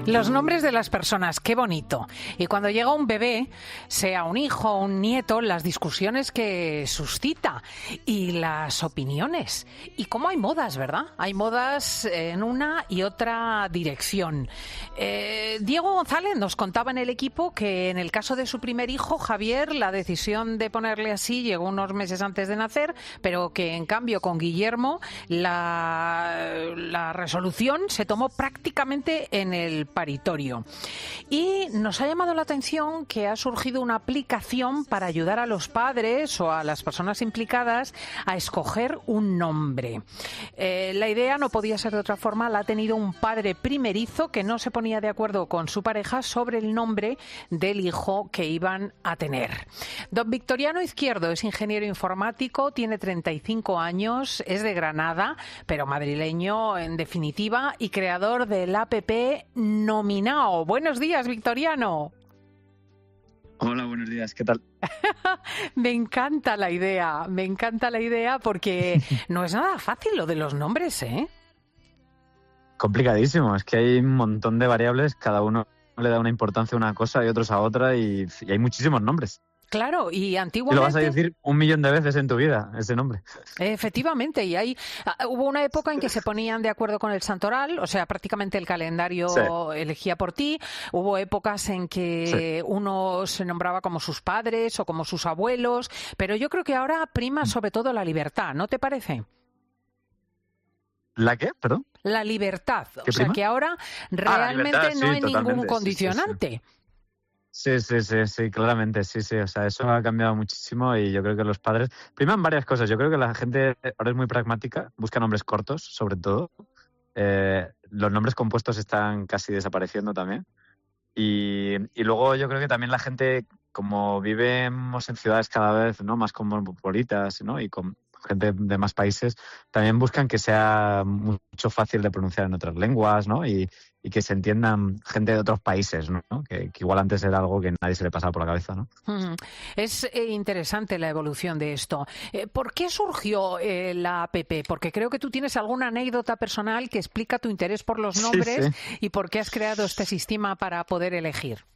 Los nombres de las personas, qué bonito. Y cuando llega un bebé, sea un hijo o un nieto, las discusiones que suscita y las opiniones. Y cómo hay modas, ¿verdad? Hay modas en una y otra dirección. Diego González nos contaba en el equipo que en el caso de su primer hijo, Javier, la decisión de ponerle así llegó unos meses antes de nacer, pero que en cambio con Guillermo la resolución se tomó prácticamente en el paritorio. Y nos ha llamado la atención que ha surgido una aplicación para ayudar a los padres o a las personas implicadas a escoger un nombre. La idea no podía ser de otra forma, la ha tenido un padre primerizo que no se ponía de acuerdo con su pareja sobre el nombre del hijo que iban a tener. Don Victoriano Izquierdo es ingeniero informático, tiene 35 años, es de Granada, pero madrileño en definitiva, y creador del app Nominao. Buenos días, Victoriano. Hola, buenos días, ¿qué tal? Me encanta la idea porque no es nada fácil lo de los nombres, ¿eh? Complicadísimo, es que hay un montón de variables, cada uno le da una importancia a una cosa y otros a otra y hay muchísimos nombres. Claro, y antiguamente... Y lo vas a decir 1.000.000 de veces en tu vida, ese nombre. Efectivamente, y hubo una época en que se ponían de acuerdo con el santoral, o sea, prácticamente el calendario elegía por ti. Hubo épocas en que uno se nombraba como sus padres o como sus abuelos, pero yo creo que ahora prima sobre todo la libertad, ¿no te parece? ¿La qué? ¿Perdón? La libertad, o sea, prima? que ahora realmente no hay ningún condicionante. Sí, claramente, sí, o sea, eso ha cambiado muchísimo y yo creo que los padres priman varias cosas. Yo creo que la gente ahora es muy pragmática, busca nombres cortos, sobre todo. Los nombres compuestos están casi desapareciendo también. Y luego yo creo que también la gente, como vivimos en ciudades cada vez, ¿no?, más cosmopolitas, ¿no?, y con gente de más países, también buscan que sea mucho fácil de pronunciar en otras lenguas, ¿no? Y que se entiendan gente de otros países, ¿no? Que igual antes era algo que nadie se le pasaba por la cabeza, ¿no? Es interesante la evolución de esto. ¿Por qué surgió la app? Porque creo que tú tienes alguna anécdota personal que explica tu interés por los nombres y por qué has creado este sistema para poder elegir.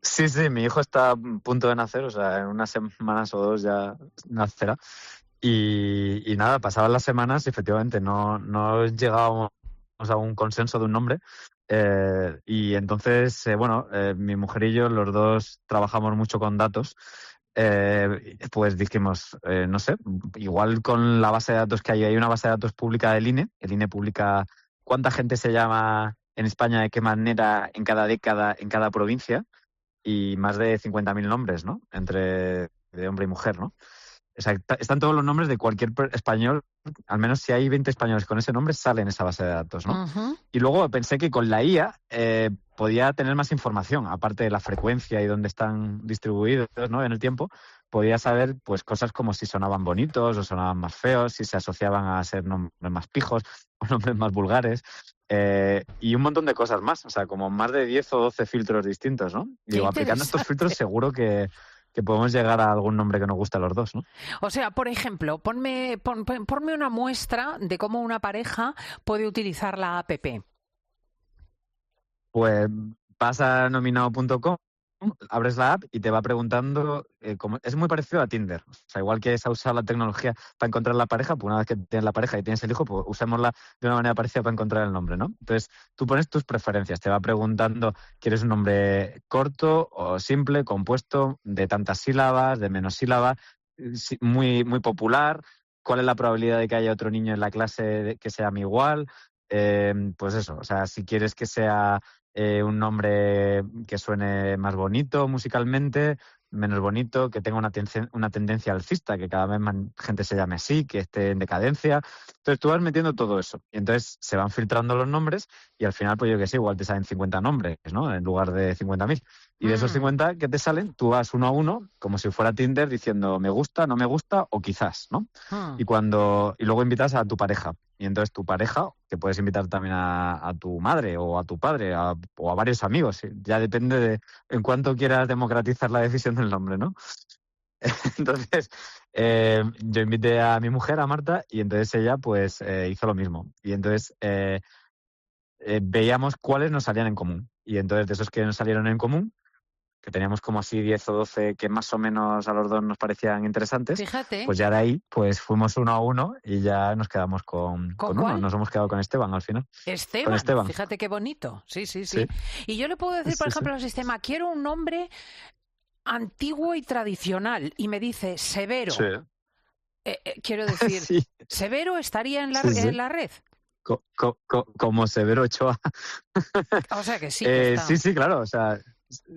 Sí, mi hijo está a punto de nacer, o sea, en unas semanas o dos ya nacerá. Y nada, pasaban las semanas y efectivamente no llegábamos a un consenso de un nombre. Y entonces, mi mujer y yo, los dos trabajamos mucho con datos. Pues dijimos, no sé, igual con la base de datos que hay una base de datos pública del INE. El INE publica cuánta gente se llama en España, de qué manera, en cada década, en cada provincia. Y más de 50.000 nombres, ¿no? Entre de hombre y mujer, ¿no? O sea, están todos los nombres de cualquier español, al menos si hay 20 españoles con ese nombre, sale en esa base de datos, ¿no? Uh-huh. Y luego pensé que con la IA podía tener más información, aparte de la frecuencia y dónde están distribuidos, ¿no?, en el tiempo, podía saber pues cosas como si sonaban bonitos o sonaban más feos, si se asociaban a ser nombres más pijos o nombres más vulgares. Y un montón de cosas más, o sea, como más de 10 o 12 filtros distintos, ¿no? Digo, aplicando estos filtros seguro que podemos llegar a algún nombre que nos guste a los dos, ¿no? O sea, por ejemplo, ponme una muestra de cómo una pareja puede utilizar la app. Pues vas a nominao.com, abres la app y te va preguntando, es muy parecido a Tinder. O sea, igual que se ha usado la tecnología para encontrar la pareja, pues una vez que tienes la pareja y tienes el hijo, pues usémosla de una manera parecida para encontrar el nombre, ¿no? Entonces, tú pones tus preferencias, te va preguntando, ¿quieres un nombre corto o simple, compuesto, de tantas sílabas, de menos sílabas, muy, muy popular? ¿Cuál es la probabilidad de que haya otro niño en la clase que se llame igual? Pues eso, o sea, si quieres que sea un nombre que suene más bonito musicalmente, menos bonito, que tenga una tendencia alcista, que cada vez más gente se llame así, que esté en decadencia. Entonces tú vas metiendo todo eso y entonces se van filtrando los nombres y al final, pues yo que sé, igual te salen 50 nombres, ¿no?, en lugar de 50.000. Y de esos 50 que te salen, tú vas uno a uno, como si fuera Tinder, diciendo me gusta, no me gusta o quizás, ¿no? Y luego invitas a tu pareja. Y entonces tu pareja, que puedes invitar también a tu madre o a tu padre o a varios amigos. ¿Sí? Ya depende de en cuánto quieras democratizar la decisión del nombre, ¿no? Entonces, yo invité a mi mujer, a Marta, y entonces ella pues hizo lo mismo. Y entonces veíamos cuáles nos salían en común. Y entonces de esos que nos salieron en común, que teníamos como así 10 o 12 que más o menos a los dos nos parecían interesantes, Fíjate. pues ya de ahí pues fuimos uno a uno y ya nos quedamos con ¿Con uno. cuál? Nos hemos quedado con Esteban al final. Con Esteban, Esteban. fíjate qué bonito. Sí, sí, sí. Sí, Y yo le puedo decir, por sí, sí. ejemplo, al sistema, quiero un nombre antiguo y tradicional. Y me dice Sí, Severo. Quiero decir, sí, ¿Severo estaría en sí, sí. la red? Como Severo Ochoa. O sea que sí que está. Sí, sí, claro, o sea,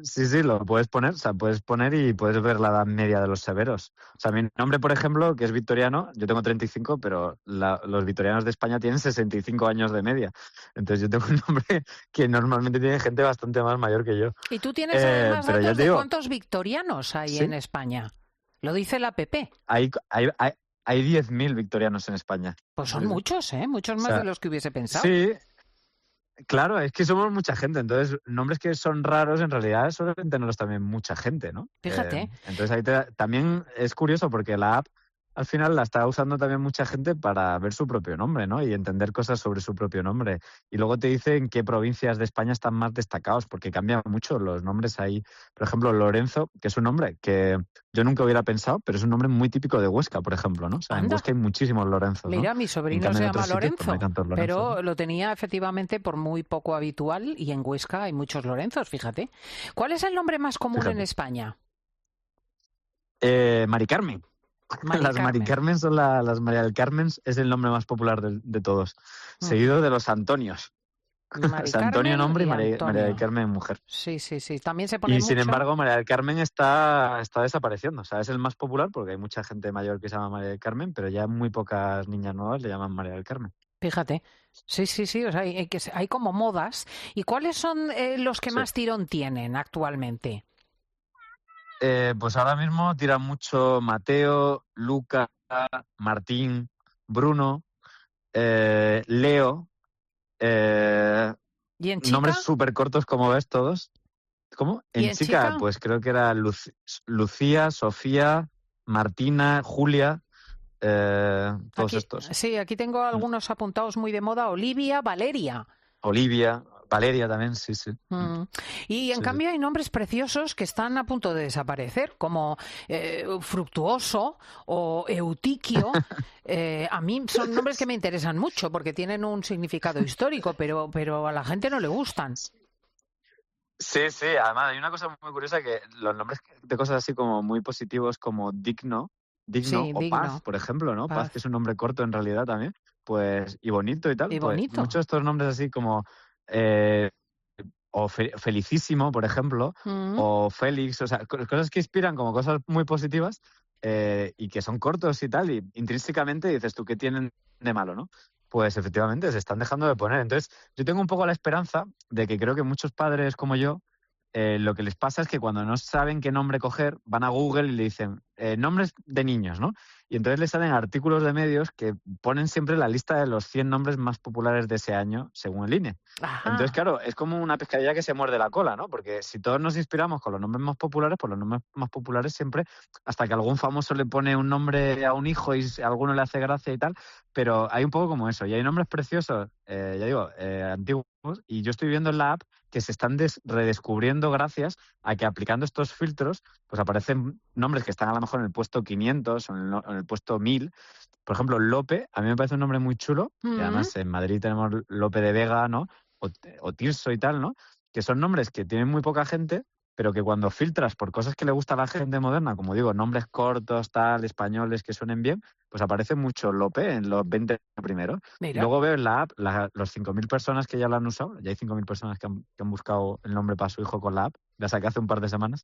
sí, lo puedes poner, o sea, puedes poner y puedes ver la edad media de los severos. O sea, mi nombre, por ejemplo, que es victoriano, yo tengo 35, pero los victorianos de España tienen 65 años de media. Entonces yo tengo un nombre que normalmente tiene gente bastante más mayor que yo. ¿Y tú tienes además Pero ya datos te de digo, cuántos victorianos hay sí, en España? Lo dice la PP. hay 10.000 victorianos en España. Pues Sí, son sí. muchos, ¿eh? Muchos O más de sea, los que hubiese pensado. sí, claro, es que somos mucha gente, entonces nombres que son raros en realidad suelen tenerlos también mucha gente, ¿no? Fíjate. Entonces ahí también es curioso porque la app al final la está usando también mucha gente para ver su propio nombre, ¿no? Y entender cosas sobre su propio nombre. Y luego te dice en qué provincias de España están más destacados, porque cambian mucho los nombres ahí. Por ejemplo, Lorenzo, que es un nombre que yo nunca hubiera pensado, pero es un nombre muy típico de Huesca, por ejemplo, ¿no? O sea, en Anda. Huesca hay muchísimos Lorenzos, ¿no? Mira, mi En sobrino cambio se en llama otros sitios pues no hay Lorenzo, tantos Lorenzos, ¿no? pero lo tenía efectivamente por muy poco habitual y en Huesca hay muchos Lorenzos, fíjate. ¿Cuál es el nombre más común en Fíjate. España? Mari Carmen. Mari Las Mari Carmen. Carmen son las María del Carmen, es el nombre más popular de todos. Ujú. Seguido de los Antonios. O Mari sea, Antonio Carmen nombre y y María del Antonio. Carmen mujer. Sí, sí, sí. También se pone Y sin mucho. embargo, María del Carmen está desapareciendo. O sea, es el más popular porque hay mucha gente mayor que se llama María del Carmen, pero ya muy pocas niñas nuevas le llaman María del Carmen. Fíjate. Sí, sí, sí. O sea, hay como modas. ¿Y cuáles son los que Sí. más tirón tienen actualmente? Pues ahora mismo tiran mucho Mateo, Luca, Martín, Bruno, Leo, eh, ¿Y en nombres chica? súper cortos como ves todos. ¿Cómo? ¿Y En en chica, chica? pues creo que era Lucía, Sofía, Martina, Julia, todos Aquí, estos. sí, aquí tengo Mm. algunos apuntados muy de moda. Olivia, Valeria. Olivia, Valeria también, sí, sí. Mm. Y en Sí, sí. cambio hay nombres preciosos que están a punto de desaparecer, como Fructuoso o Eutiquio. A mí son nombres que me interesan mucho porque tienen un significado histórico, pero a la gente no le gustan. Sí, sí, además hay una cosa muy curiosa que los nombres de cosas así como muy positivos como digno Sí, o paz, digno, por ejemplo, ¿no? Paz, paz que es un nombre corto en realidad también, pues, y bonito y tal, y pues bonito. muchos de estos nombres así como eh, o Felicísimo, por ejemplo, Mm. o Félix, o sea, cosas que inspiran como cosas muy positivas y que son cortos y tal, y intrínsecamente dices tú, ¿qué tienen de malo, no? Pues efectivamente se están dejando de poner. Entonces, yo tengo un poco la esperanza de que creo que muchos padres como yo, lo que les pasa es que cuando no saben qué nombre coger, van a Google y le dicen nombres de niños, ¿no? Y entonces les salen artículos de medios que ponen siempre la lista de los 100 nombres más populares de ese año, según el INE. Entonces, Ajá. claro, es como una pescadilla que se muerde la cola, ¿no? Porque si todos nos inspiramos con los nombres más populares, pues los nombres más populares siempre, hasta que algún famoso le pone un nombre a un hijo y a alguno le hace gracia y tal, pero hay un poco como eso. Y hay nombres preciosos, ya digo, antiguos, y yo estoy viendo en la app que se están redescubriendo gracias a que aplicando estos filtros, pues aparecen nombres que están a lo mejor en el puesto 500 o en el puesto 1000. Por ejemplo, Lope, a mí me parece un nombre muy chulo, y Mm. además en Madrid tenemos Lope de Vega, ¿no? O Tirso y tal, ¿no? Que son nombres que tienen muy poca gente, pero que cuando filtras por cosas que le gusta a la gente moderna, como digo, nombres cortos, tal, españoles que suenen bien, pues aparece mucho Lope en los 20 primeros. Y Mira. luego veo en la app los 5.000 personas que ya lo han usado, ya hay 5.000 personas que han buscado el nombre para su hijo con la app, la saqué hace un par de semanas,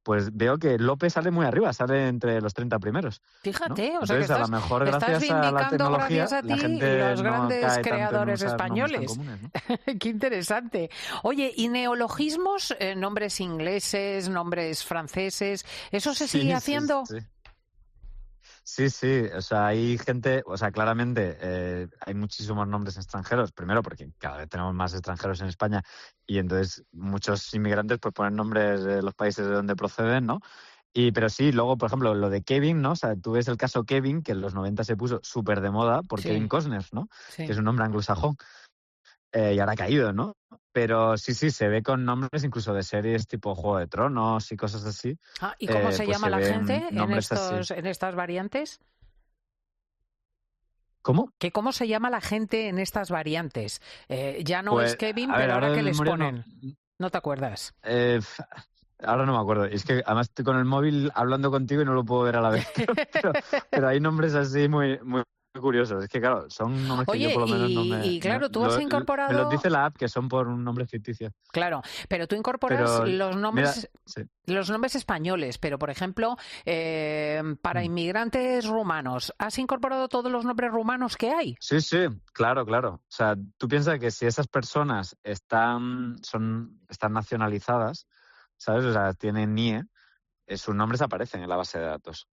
pues veo que Lope sale muy arriba, sale entre los 30 primeros, ¿no? Fíjate, o sea que Entonces, a lo mejor te estás gracias a la vindicando gracias tecnología, a la ti gente los no grandes cae tanto en creadores usar nombres tan españoles. comunes, ¿no? Qué interesante. Oye, ¿y neologismos, nombres ingleses, nombres franceses, eso se sigue Sí, sí, haciendo? sí. Sí, sí, o sea, hay gente, o sea, claramente hay muchísimos nombres extranjeros, primero porque cada vez tenemos más extranjeros en España y entonces muchos inmigrantes pues ponen nombres de los países de donde proceden, ¿no? Pero sí, luego, por ejemplo, lo de Kevin, ¿no? O sea, tú ves el caso Kevin, que en los 90 se puso súper de moda por Kevin Sí, Costner, ¿no? Que sí. es un nombre anglosajón. y ahora ha caído, ¿no? Pero sí, se ve con nombres incluso de series tipo Juego de Tronos y cosas así. ¿Y cómo se pues llama se la ven gente nombres así. en estas variantes? ¿Cómo? ¿Cómo se llama la gente en estas variantes? Ya no es Pues, Kevin, a ver, pero ahora ahora de que les memoria ponen. ¿No te acuerdas? ahora no me acuerdo. Es que además estoy con el móvil hablando contigo y no lo puedo ver a la vez. Pero hay nombres así muy, muy curiosos. Es que, claro, son nombres que yo Oye, por lo menos no y claro, tú has me los incorporado... dice la app que son por un nombre ficticio. Claro, pero tú incorporas Pero, mira, sí. los nombres españoles, pero por ejemplo, para inmigrantes rumanos, ¿has incorporado todos los nombres rumanos que hay? Sí, claro. O sea, tú piensas que si esas personas están nacionalizadas, ¿sabes? O sea, tienen NIE, sus nombres aparecen en la base de datos.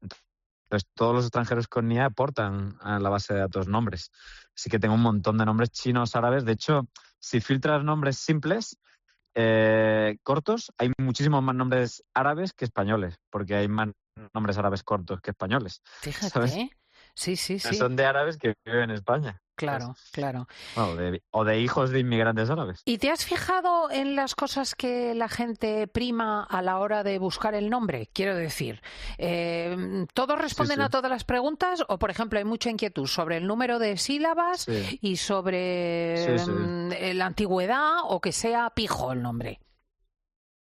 Entonces, todos los extranjeros con NIE aportan a la base de datos nombres. Así que tengo un montón de nombres chinos, árabes. De hecho, si filtras nombres simples, cortos, hay muchísimos más nombres árabes que españoles, porque hay más nombres árabes cortos que españoles. Fíjate, ¿sabes? sí. Son de árabes que viven en España. Claro. Bueno, o de hijos de inmigrantes árabes. ¿Y te has fijado en las cosas que la gente prima a la hora de buscar el nombre? Quiero decir, ¿todos responden a todas las preguntas? O, por ejemplo, hay mucha inquietud sobre el número de sílabas y sobre la antigüedad o que sea pijo el nombre.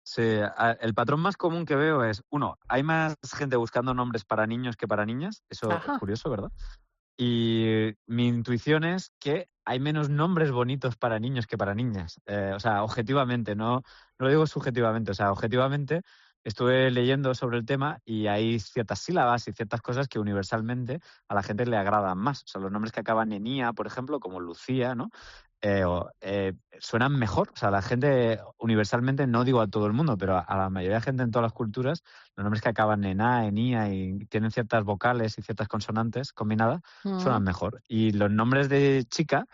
Sí, el patrón más común que veo es, hay más gente buscando nombres para niños que para niñas. Eso es curioso, ¿verdad? Y mi intuición es que hay menos nombres bonitos para niños que para niñas. O sea, objetivamente, no lo digo subjetivamente. O sea, objetivamente estuve leyendo sobre el tema y hay ciertas sílabas y ciertas cosas que universalmente a la gente le agradan más. O sea, los nombres que acaban en IA, por ejemplo, como Lucía, ¿no? Suenan mejor. O sea, la gente universalmente, no digo a todo el mundo, pero a la mayoría de gente en todas las culturas, los nombres que acaban en A, en IA y tienen ciertas vocales y ciertas consonantes combinadas, suenan mejor. Y los nombres de chica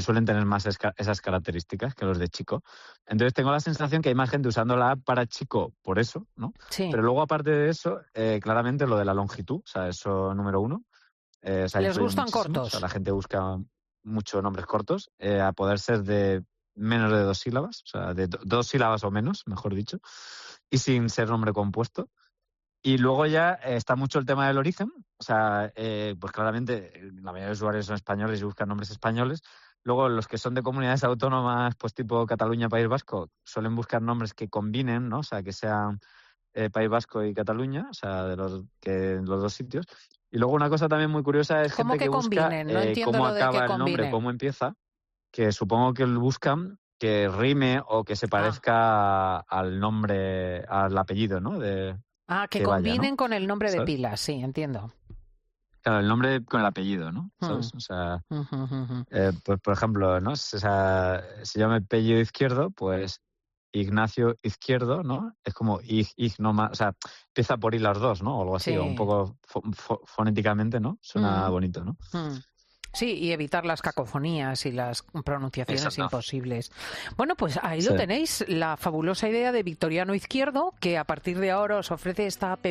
suelen tener más esas características que los de chico. Entonces tengo la sensación que hay más gente usando la app para chico por eso, ¿no? Sí. Pero luego, aparte de eso, claramente lo de la longitud, o sea, eso número uno. Les gustan cortos. O sea, la gente busca mucho nombres cortos, a poder ser de menos de 2 sílabas, o sea, de 2 sílabas o menos, mejor dicho, y sin ser nombre compuesto. Y luego ya está mucho el tema del origen, o sea, pues claramente la mayoría de usuarios son españoles y buscan nombres españoles. Luego los que son de comunidades autónomas, pues tipo Cataluña, País Vasco, suelen buscar nombres que combinen, ¿no? O sea, que sean País Vasco y Cataluña, o sea, de los dos sitios. Y luego una cosa también muy curiosa es gente que busca cómo acaba el nombre, cómo empieza, que supongo que buscan que rime o que se parezca al nombre, al apellido, ¿no? Que combinen ¿no? con el nombre de pila, sí, entiendo. Claro, el nombre con el apellido, ¿no? ¿Sabes? O sea, pues por ejemplo, ¿no? O sea, se llama apellido Izquierdo, pues Ignacio Izquierdo, ¿no? Es como no más, o sea, empieza por I las dos, ¿no? O algo así, o un poco fonéticamente, ¿no? Suena bonito, ¿no? Sí, y evitar las cacofonías y las pronunciaciones imposibles. Bueno, pues ahí lo tenéis, la fabulosa idea de Victoriano Izquierdo, que a partir de ahora os ofrece esta app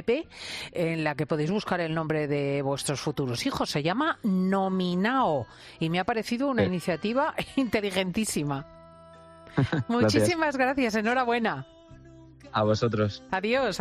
en la que podéis buscar el nombre de vuestros futuros hijos. Se llama Nominao y me ha parecido una iniciativa inteligentísima. Muchísimas gracias, enhorabuena. A vosotros. Adiós.